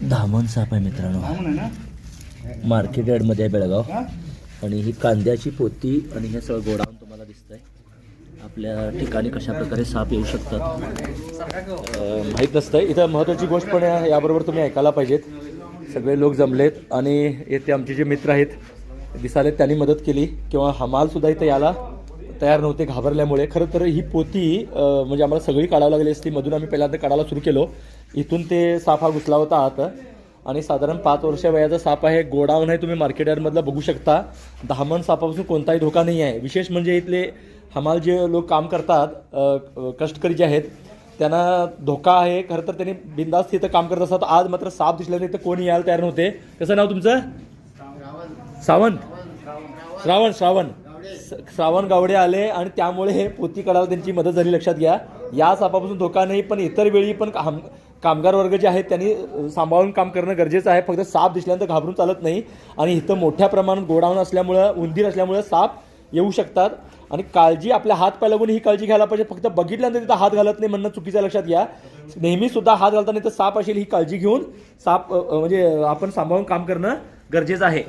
धामण साप आहे मित्रांनो, मार्केट यार्डमध्ये आहे बेळगाव. आणि ही कांद्याची पोती आणि हे सगळं गोडाऊन तुम्हाला दिसतंय. आपल्या ठिकाणी कशा प्रकारे साप येऊ शकतात माहीत नसतं. इथं महत्त्वाची गोष्ट पण याबरोबर तुम्ही ऐकायला पाहिजेत. सगळे लोक जमलेत आणि येथे आमचे जे मित्र आहेत दिसालेत, त्यांनी मदत केली. किंवा हमालसुद्धा इथं यायला तयार नव्हते घाबरल्यामुळे. खरं तर ही पोती म्हणजे आम्हाला सगळी काढावं लागली असती. मधून आम्ही पहिल्यांदा काढायला सुरू केलो. इथून ते साप हा घुसला होता आत. आणि साधारण 5 वर्ष वयाचा साप आहे. गोडाऊन आहे, तुम्ही मार्केट यार्डमधला बघू शकता. धामण सापापासून कोणताही धोका नाही आहे. विशेष म्हणजे इथले हमाल जे लोक काम करतात, कष्टकरी जे आहेत, त्यांना धोका आहे. खरं तर त्यांनी बिंदास्त इथं काम करत असतात. आज मात्र साप दिसल्याने इथं कोणी यायला तयार नव्हते. कसं नाव तुमचं? सावंत. श्रावण गावडे आले आणि त्यामुळे हे पोती काढायला त्यांची मदत झाली. लक्षात घ्या, या सापापासून धोका नाही, पण इतर वेळी पण कामगार वर्ग जे आहेत त्यांनी सांभाळून काम करणं गरजेचं आहे. फक्त साप दिसल्यानंतर घाबरून चालत नाही. आणि इथं मोठ्या प्रमाणात गोडाऊन असल्यामुळं, उंदीर असल्यामुळं साप येऊ शकतात. आणि काळजी, आपल्या हात पाय लागून ही काळजी घ्यायला पाहिजे. फक्त बघितल्यानंतर तिथं हात घालत नाही म्हणणं चुकीचं. लक्षात घ्या, नेहमी सुद्धा हात घालताना तर साप असेल ही काळजी घेऊन साप म्हणजे आपण सांभाळून काम करणं गरजेचं आहे.